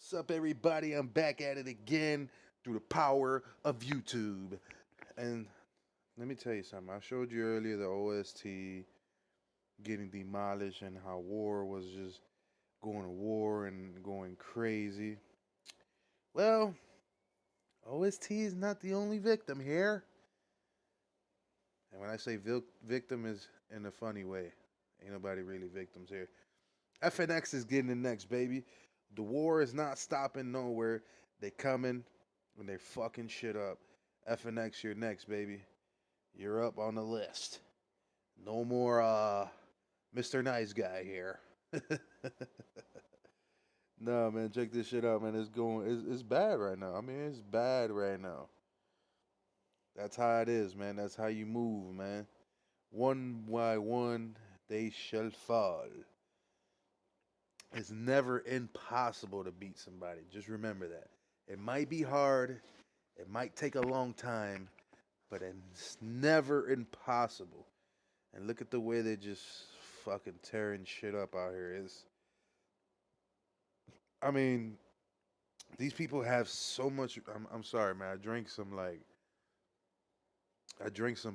What's up, everybody? I'm back at it again through the power of YouTube. And let me tell you something. I showed you earlier the OST getting demolished and how war was just going to war and going crazy. Well, OST is not the only victim here. And when I say victim is in a funny way. Ain't nobody really victims here. FNX is getting the next, baby. The war is not stopping nowhere. They coming and they fucking shit up. FNX, you're next, baby. You're up on the list. No more Mr. Nice Guy here. No, man, check this shit out, man. It's bad right now. I mean, it's bad right now. That's how it is, man. That's how you move, man. One by one, they shall fall. It's never impossible to beat somebody. Just remember that. It might be hard, it might take a long time, but it's never impossible. And look at the way they just fucking tearing shit up out here. I mean, these people have so much. I'm sorry, man. I drank some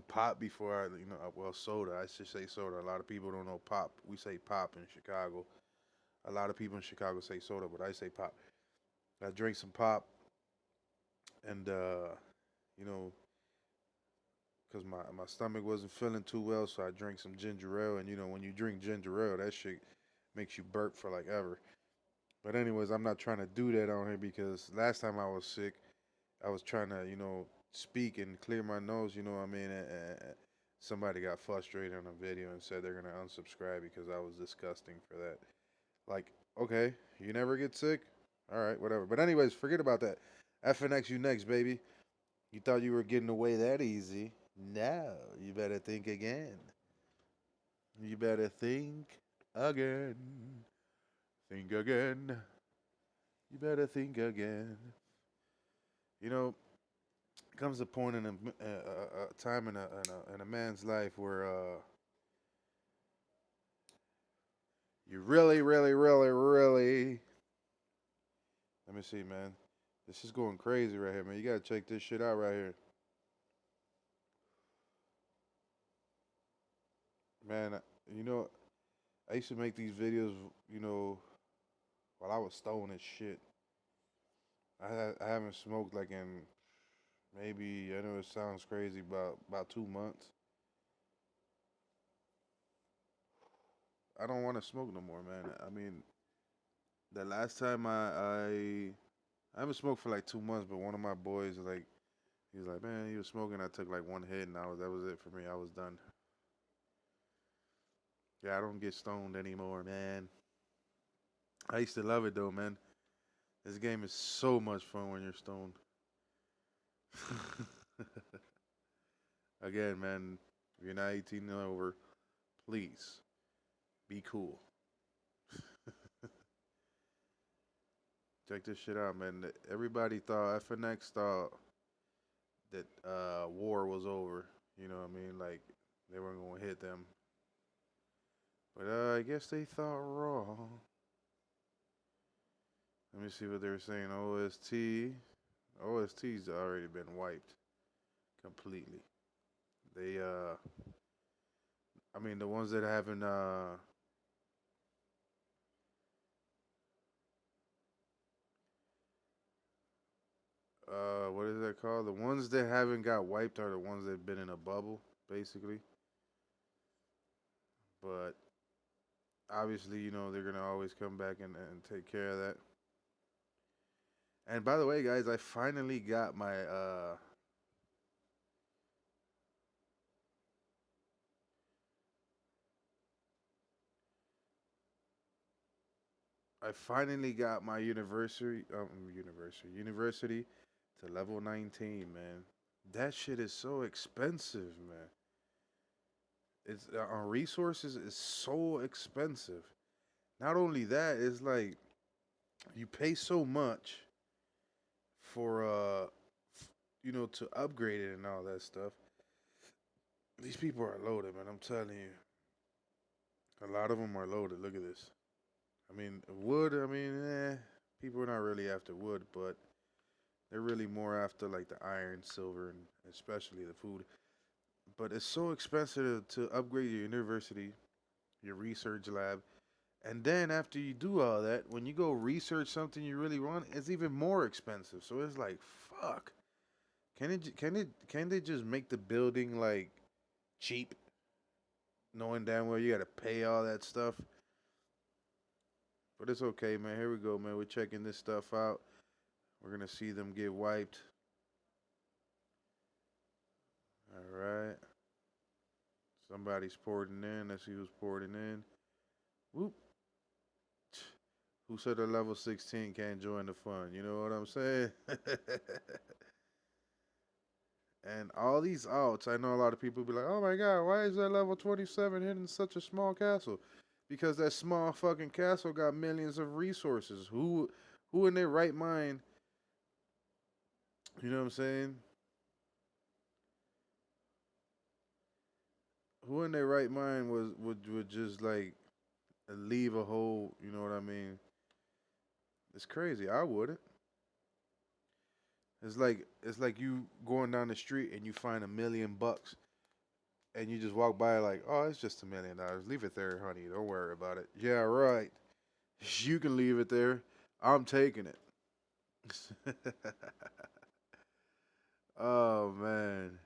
pop before well, soda. I should say soda. A lot of people don't know pop. We say pop in Chicago. A lot of people in Chicago say soda, but I say pop. I drank some pop, and you know, because my stomach wasn't feeling too well, so I drank some ginger ale. And when you drink ginger ale, that shit makes you burp for like ever. But anyways, I'm not trying to do that on here because last time I was sick, I was trying to speak and clear my nose. You know what I mean? And somebody got frustrated on a video and said they're gonna unsubscribe because I was disgusting for that. Like, okay, you never get sick. All right, whatever. But anyways, forget about that. FNX, you next, baby. You thought you were getting away that easy. No, you better think again. You better think again. Think again. You better think again. You know, comes a point in a time in a man's life where you really, really, really, really. Let me see, man. This is going crazy right here, man. You gotta check this shit out right here, man. You know, I used to make these videos, you know, while I was stoned as shit. I haven't smoked like in maybe, I know it sounds crazy, about 2 months. I don't want to smoke no more, man. I mean, the last time I haven't smoked for like 2 months, but one of my boys like he was like, man, he was smoking. I took like one hit, and that was it for me. I was done. Yeah, I don't get stoned anymore, man. I used to love it though, man. This game is so much fun when you're stoned. Again, man, if you're not 18 and over, please be cool. Check this shit out, man. Everybody thought FNX thought that war was over. You know what I mean? Like they weren't gonna hit them. But I guess they thought wrong. Let me see what they were saying. OST's already been wiped completely. They I mean the ones that haven't what is that called? The ones that haven't got wiped are the ones that've been in a bubble, basically. But obviously, they're gonna always come back and take care of that. And by the way, guys, I finally got my university to level 19, man. That shit is so expensive, man. It's on resources is so expensive. Not only that, it's like you pay so much for to upgrade it and all that stuff. These people are loaded, man. I'm telling you, a lot of them are loaded. Look at this. I mean, wood. I mean, People are not really after wood, but they're really more after like the iron, silver, and especially the food. But it's so expensive to upgrade your university, your research lab, and then after you do all that, when you go research something you really want, it's even more expensive. So it's like, fuck. Can they just make the building like cheap, knowing damn well you gotta pay all that stuff? But it's okay, man. Here we go, man. We're checking this stuff out. We're gonna see them get wiped. All right. Somebody's porting in. Let's see who's porting in. Whoop. Who said a level 16 can't join the fun? You know what I'm saying? And all these outs, I know a lot of people be like, oh my God, why is that level 27 hitting such a small castle? Because that small fucking castle got millions of resources. Who in their right mind, you know what I'm saying? Who in their right mind would just like leave a whole, you know what I mean? It's crazy. I wouldn't. It's like you going down the street and you find $1 million and you just walk by like, oh, it's just $1 million. Leave it there, honey. Don't worry about it. Yeah, right. You can leave it there. I'm taking it. Oh man,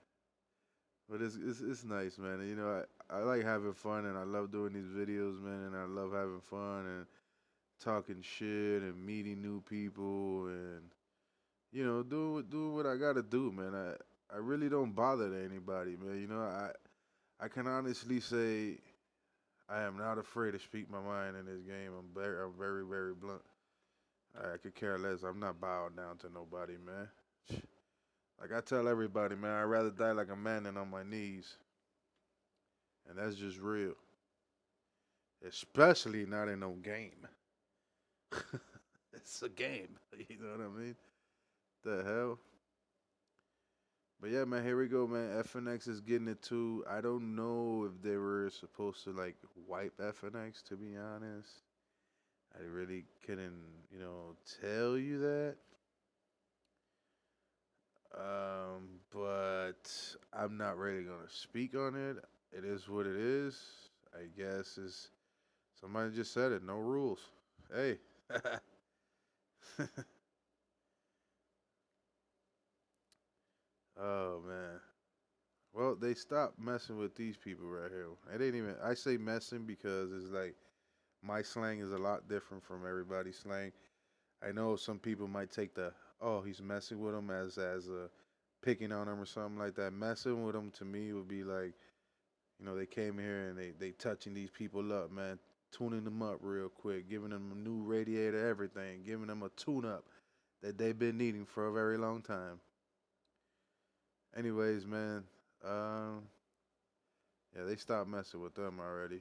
but it's nice, man. You know, I like having fun and I love doing these videos, man. And I love having fun and talking shit and meeting new people and do what I gotta do, man. I really don't bother to anybody, man. You know, I can honestly say I am not afraid to speak my mind in this game. I'm very, very blunt. I could care less. I'm not bowing down to nobody, man. Like I tell everybody, man, I'd rather die like a man than on my knees. And that's just real. Especially not in no game. It's a game. You know what I mean? The hell? But yeah, man, here we go, man. FNX is getting it too. I don't know if they were supposed to like wipe FNX, to be honest. I really couldn't, tell you that. But I'm not really gonna speak on it. It is what it is. I guess is somebody just said it. No rules. Hey. Oh man. Well, they stopped messing with these people right here. It ain't even. I say messing because it's like my slang is a lot different from everybody's slang. I know some people might take the oh he's messing with them as a picking on them or something like that. Messing with them to me would be like they came here and they touching these people up, man, tuning them up real quick, giving them a new radiator, everything, giving them a tune up that they've been needing for a very long time. Anyways, man, um, yeah, they stopped messing with them already.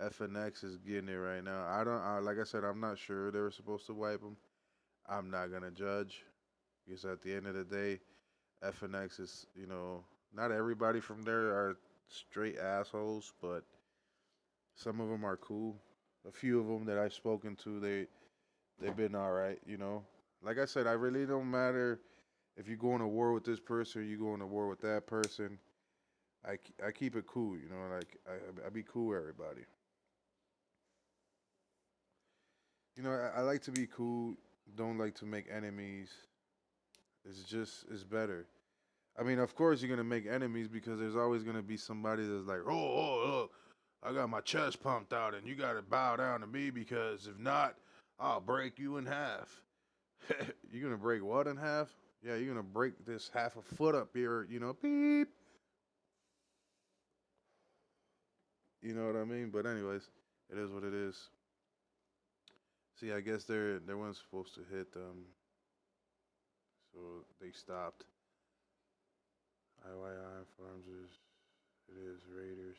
FNX is getting it right now. Like I said, I'm not sure they were supposed to wipe them. I'm not gonna judge because at the end of the day, FNX is, not everybody from there are straight assholes, but some of them are cool. A few of them that I've spoken to, they've been all right. Like I said, I really don't matter if you go to war with this person or you go to war with that person. I keep it cool. Like I be cool with everybody. I like to be cool. Don't like to make enemies. It's better. I mean, of course you're gonna make enemies because there's always gonna be somebody that's like, oh, I got my chest pumped out, and you gotta bow down to me because if not, I'll break you in half. You're gonna break what in half? Yeah, you're gonna break this half a foot up here. Beep. You know what I mean? But anyways, it is what it is. See, I guess they weren't supposed to hit them, so they stopped. IYI Farms it is Raiders.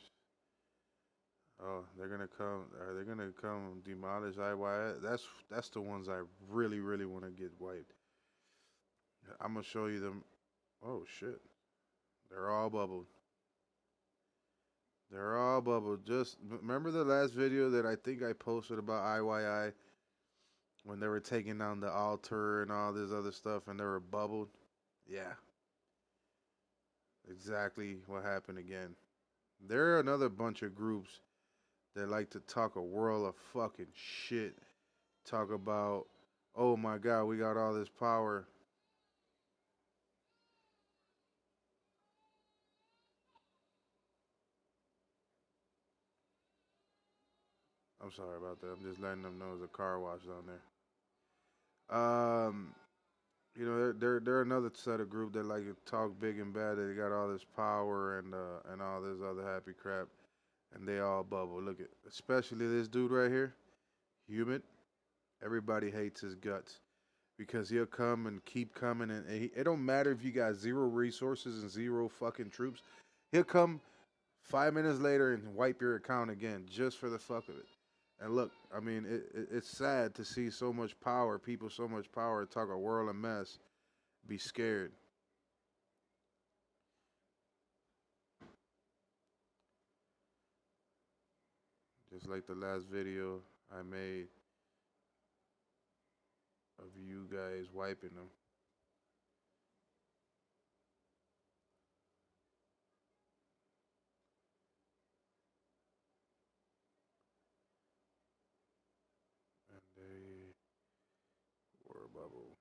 Oh, they're gonna come. Are they gonna come demolish IYI? That's the ones I really really want to get wiped. I'm gonna show you them. Oh shit, they're all bubbled. They're all bubbled. Just remember the last video that I think I posted about IYI. when they were taking down the altar and all this other stuff, and they were bubbled. Yeah, exactly what happened again. There are another bunch of groups that like to talk a whirl of fucking shit. Talk about, oh my god, we got all this power. I'm sorry about that. I'm just letting them know there's a car wash down there. You know, they're another set of group that like to talk big and bad. That they got all this power and all this other happy crap, and they all bubble. Look at, especially this dude right here, Human. Everybody hates his guts because he'll come and keep coming, and it don't matter if you got zero resources and zero fucking troops. He'll come 5 minutes later and wipe your account again just for the fuck of it. And look, I mean, it's sad to see so much power, people so much power, talk a whirl of mess, be scared. Just like the last video I made of you guys wiping them. And they were a bubble.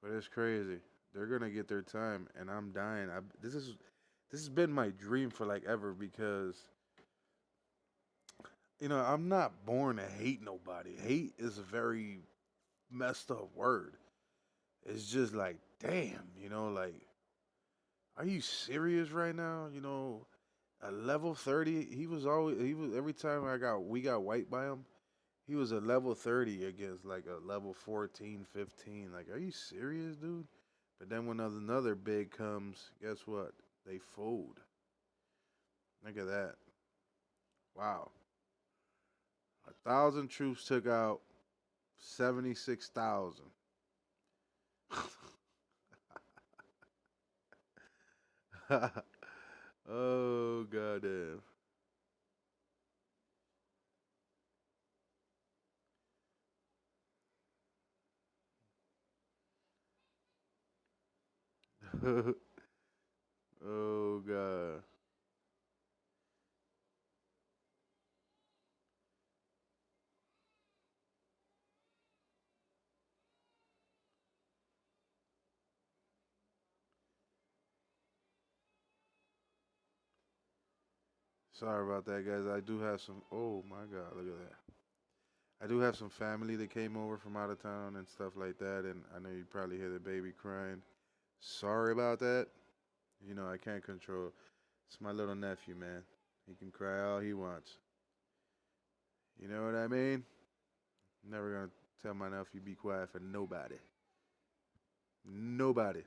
But it's crazy. They're gonna get their time, and I'm dying. This has been my dream for like ever because I'm not born to hate nobody. Hate is a very messed up word. It's just like, damn, like, are you serious right now? A level 30, he was every time we got wiped by him, he was a level 30 against like a level 14, 15. Like, are you serious, dude? But then when another big comes, guess what? They fold. Look at that. Wow. 1,000 troops took out 76,000. Oh, goddamn. Oh, God. Sorry about that, guys. I do have some. Oh, my God. Look at that. I do have some family that came over from out of town and stuff like that, and I know you probably hear the baby crying. Sorry about that. I can't control. It's my little nephew, man. He can cry all he wants. You know what I mean? Never gonna tell my nephew be quiet for nobody. Nobody.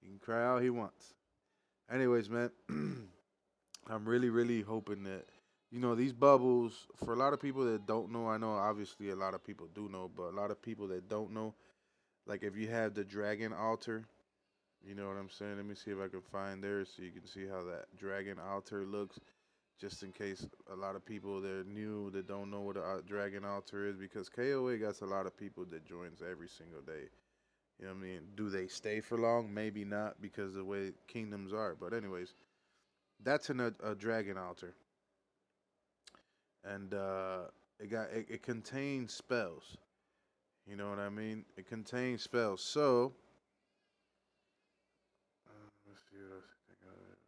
He can cry all he wants. Anyways, man, I'm really, really hoping that these bubbles. For a lot of people that don't know, I know obviously a lot of people do know, but a lot of people that don't know, like if you have the dragon altar, you know what I'm saying. Let me see if I can find there so you can see how that dragon altar looks. Just in case a lot of people that are new that don't know what a dragon altar is, because KOA got a lot of people that joins every single day. You know what I mean? Do they stay for long? Maybe not because of the way kingdoms are. But anyways, that's a dragon altar, and it contains spells. You know what I mean? It contains spells. So let's see what else I think of it.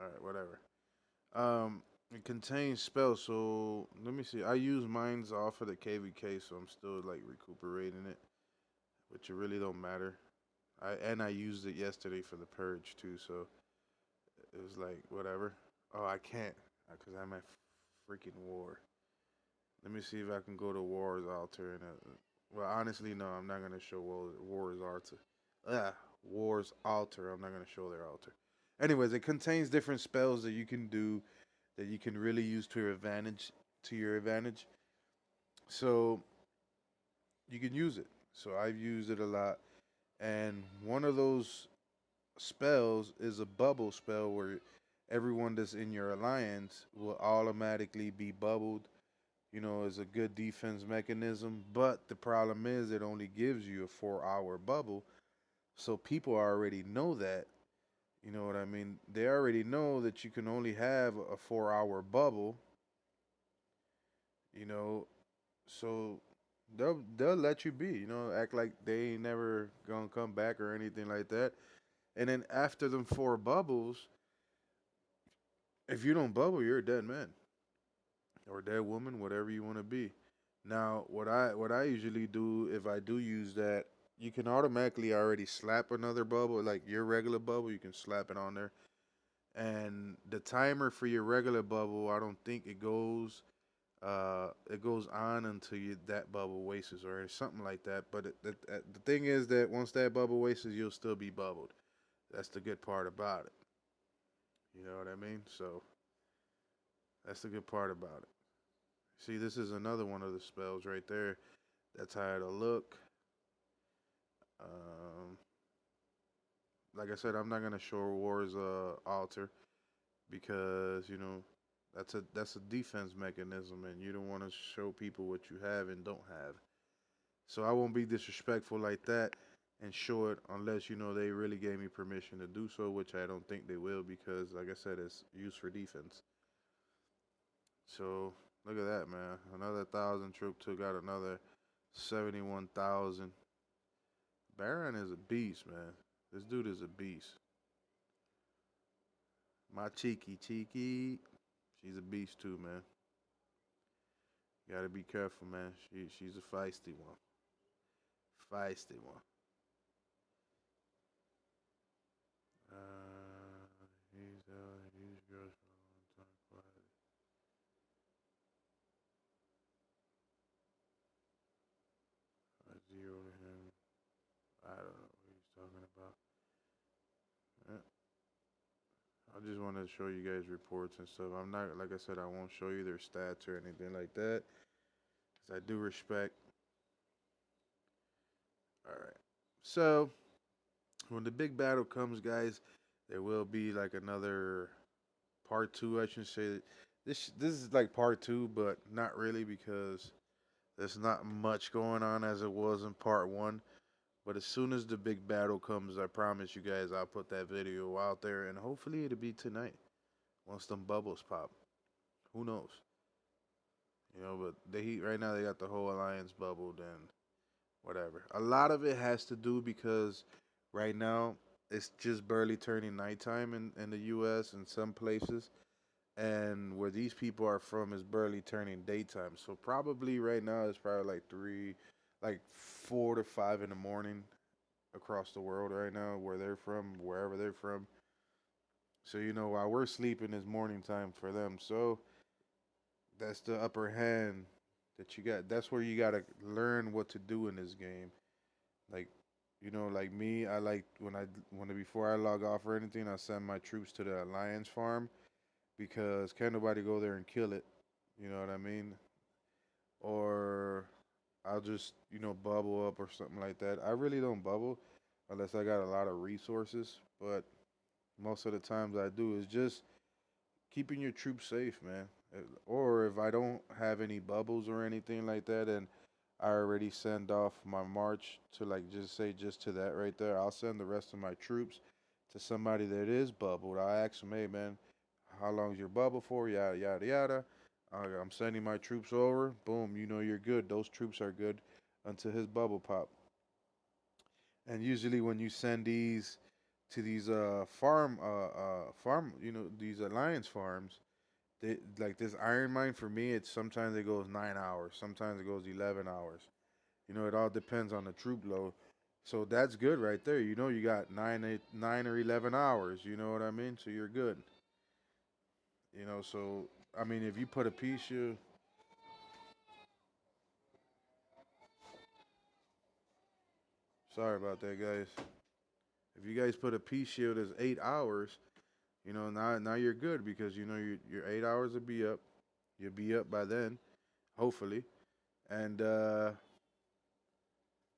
All right, whatever. It contains spells. So let me see. I use mine's off of the KVK, so I'm still like recuperating it, which it really don't matter. I used it yesterday for the purge too, so it was like whatever. Oh, I can't because I'm at freaking war. Let me see if I can go to War's altar and well, honestly, no, I'm not gonna show War's altar. Ah, War's altar. I'm not gonna show their altar. Anyways, it contains different spells that you can do that you can really use to your advantage. To your advantage, so you can use it. So I've used it a lot, And one of those spells is a bubble spell where everyone that's in your alliance will automatically be bubbled. You know, as a good defense mechanism. But the problem is, it only gives you a 4 hour bubble. So people already know that. You know what I mean? They already know that you can only have a 4 hour bubble. You know, so they'll let you be. You know, act like they ain't never gonna come back or anything like that. And then after them four bubbles, if you don't bubble, you're a dead man or dead woman, whatever you want to be. Now, what I usually do if I do use that, you can automatically already slap another bubble, like your regular bubble. You can slap it on there, and the timer for your regular bubble, I don't think it goes on until that bubble wastes or something like that. But the thing is that once that bubble wastes, you'll still be bubbled. That's the good part about it. You know what I mean? So that's the good part about it. See, this is another one of the spells right there. That's how it'll look. Um, like I said, I'm not gonna show War's altar because that's a defense mechanism, and you don't want to show people what you have and don't have. So I won't be disrespectful like that and show it unless they really gave me permission to do so, which I don't think they will because, like I said, it's used for defense. So look at that, man. Another 1,000 troop took out another 71,000. Baron is a beast, man. This dude is a beast. My cheeky, she's a beast too, man. Gotta be careful, man. She's a feisty one. Feisty one. He's girls for a long time. Quiet. I zeroed him. I don't know what he's talking about. Yeah. I just wanted to show you guys reports and stuff. I'm not, like I said, I won't show you their stats or anything like that. Because I do respect. All right. So, when the big battle comes, guys, there will be like another part two. I should say this is like part two, but not really because there's not much going on as it was in part one. But as soon as the big battle comes, I promise you guys, I'll put that video out there, and hopefully it'll be tonight once them bubbles pop. Who knows? But the Heat right now they got the whole alliance bubbled and whatever. A lot of it has to do because right now it's just barely turning nighttime in the U.S. and some places, and where these people are from is barely turning daytime. So probably right now it's probably like 4 to 5 in the morning across the world right now where they're from, wherever they're from. So while we're sleeping is morning time for them. So that's the upper hand that you got. That's where you gotta learn what to do in this game. Like, like me, I like when before I log off or anything, I send my troops to the alliance farm because can't nobody go there and kill it. You know what I mean? Or I'll just bubble up or something like that. I really don't bubble unless I got a lot of resources, but most of the times I do is just keeping your troops safe, man. Or if I don't have any bubbles or anything like that, and I already send off my march to like just to that right there, I'll send the rest of my troops to somebody that is bubbled. I ask them, hey man, how long's your bubble for? Yada yada yada. I'm sending my troops over. Boom, you're good. Those troops are good until his bubble pop. And usually when you send these to these farm these alliance farms, like this iron mine for me, it's sometimes it goes 9 hours, sometimes it goes 11 hours. It all depends on the troop load. So that's good right there. You got 9 or 11 hours. You know what I mean? So you're good. So I mean, if you put a piece, you sorry about that, guys. If you guys put a peace shield as 8 hours, now you're good because your 8 hours will be up. You'll be up by then, hopefully, and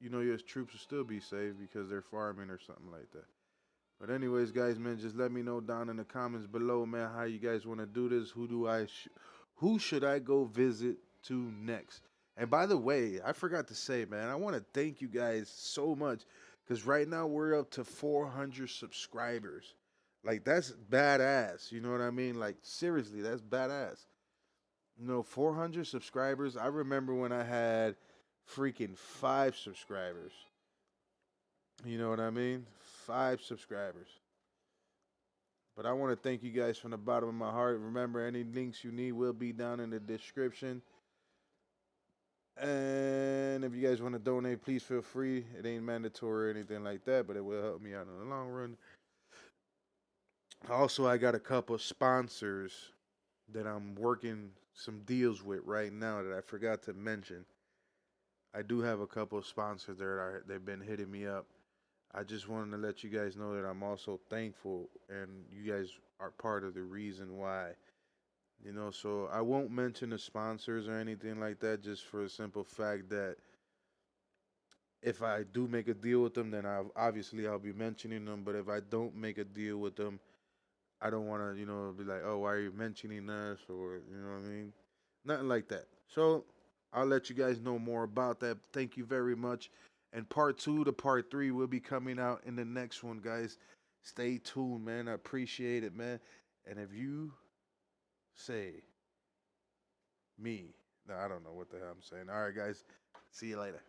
you know, your troops will still be safe because they're farming or something like that. But anyways, guys, man, just let me know down in the comments below, man, how you guys want to do this. Who should I go visit to next? And by the way, I forgot to say, man, I want to thank you guys so much because right now we're up to 400 subscribers. Like that's badass. You know what I mean? Like seriously, that's badass. 400 subscribers. I remember when I had freaking 5 subscribers. You know what I mean? 5 subscribers. But I want to thank you guys from the bottom of my heart. Remember, any links you need will be down in the description. And if you guys want to donate, please feel free. It ain't mandatory or anything like that, but it will help me out in the long run. Also, I got a couple sponsors that I'm working some deals with right now that I forgot to mention. I do have a couple of sponsors there they've been hitting me up. I just wanted to let you guys know that I'm also thankful and you guys are part of the reason why. So I won't mention the sponsors or anything like that just for a simple fact that if I do make a deal with them, then I'll be mentioning them. But if I don't make a deal with them, I don't want to, be like, oh, why are you mentioning us? Or, you know what I mean? Nothing like that. So I'll let you guys know more about that. Thank you very much. And part 2 to part 3 will be coming out in the next one, guys. Stay tuned, man. I appreciate it, man. And if you say me, no, I don't know what the hell I'm saying. All right, guys. See you later.